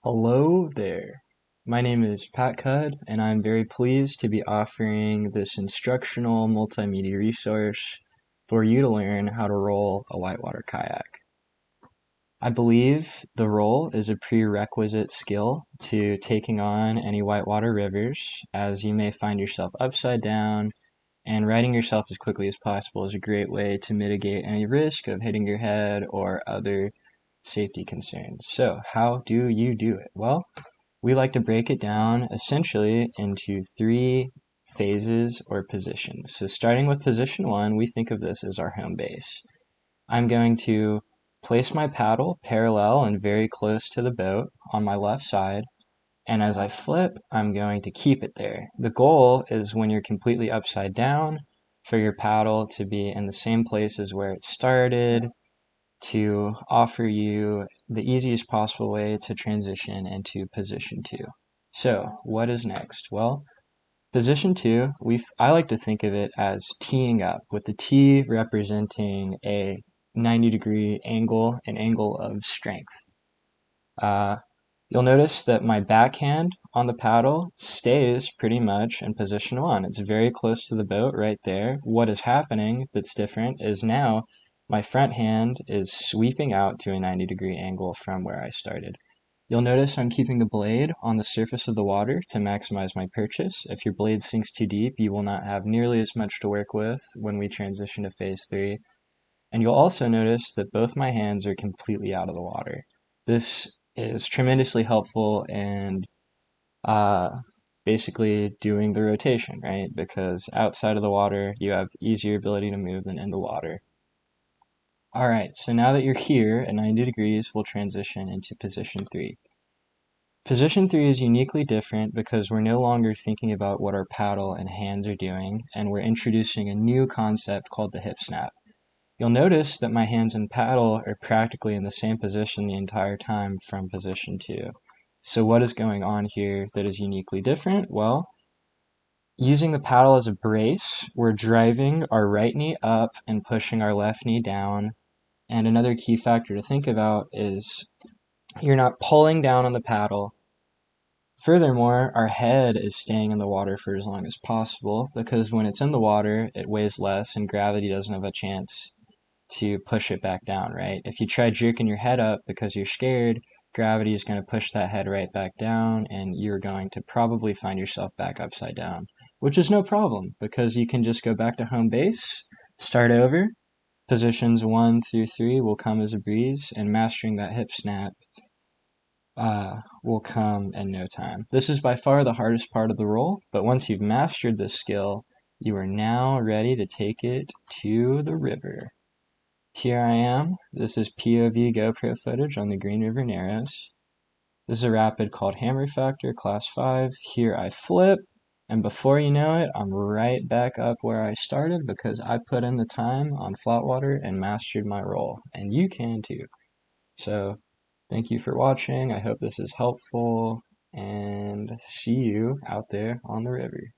Hello there. My name is Pat Cudd, and I'm very pleased to be offering this instructional multimedia resource for you to learn how to roll a whitewater kayak. I believe the roll is a prerequisite skill to taking on any whitewater rivers, as you may find yourself upside down, and righting yourself as quickly as possible is a great way to mitigate any risk of hitting your head or other safety concerns. So, how do you do it? Well, we like to break it down essentially into three phases or positions. So starting with position one, we think of this as our home base. I'm going to place my paddle parallel and very close to the boat on my left side. And as I flip, I'm going to keep it there. The goal is when you're completely upside down for your paddle to be in the same place as where it started, to offer you the easiest possible way to transition into position two. So, what is next? Well, position two, I like to think of it as teeing up, with the T representing a 90-degree angle, an angle of strength. Uh, You'll notice that my backhand on the paddle stays pretty much in position one. It's very close to the boat right there. What is happening that's different is now my front hand is sweeping out to a 90-degree angle from where I started. You'll notice I'm keeping the blade on the surface of the water to maximize my purchase. If your blade sinks too deep, you will not have nearly as much to work with when we transition to phase three. And you'll also notice that both my hands are completely out of the water. This is tremendously helpful in basically doing the rotation, right? Because outside of the water, you have easier ability to move than in the water. All right, so now that you're here at 90 degrees, we'll transition into position three. Position three is uniquely different because we're no longer thinking about what our paddle and hands are doing, and we're introducing a new concept called the hip snap. You'll notice that my hands and paddle are practically in the same position the entire time from position two. So what is going on here that is uniquely different? Well, using the paddle as a brace, we're driving our right knee up and pushing our left knee down. And another key factor to think about is you're not pulling down on the paddle. Furthermore, our head is staying in the water for as long as possible because when it's in the water, it weighs less and gravity doesn't have a chance to push it back down, right? If you try jerking your head up because you're scared, gravity is going to push that head right back down and you're going to probably find yourself back upside down, which is no problem because you can just go back to home base, start over. Positions 1 through 3 will come as a breeze, and mastering that hip snap will come in no time. This is by far the hardest part of the roll, but once you've mastered this skill, you are now ready to take it to the river. Here I am. This is POV GoPro footage on the Green River Narrows. This is a rapid called Hammer Factor, Class 5. Here I flip, and before you know it, I'm right back up where I started because I put in the time on flat water and mastered my roll, and you can too. So, thank you for watching. I hope this is helpful, and see you out there on the river.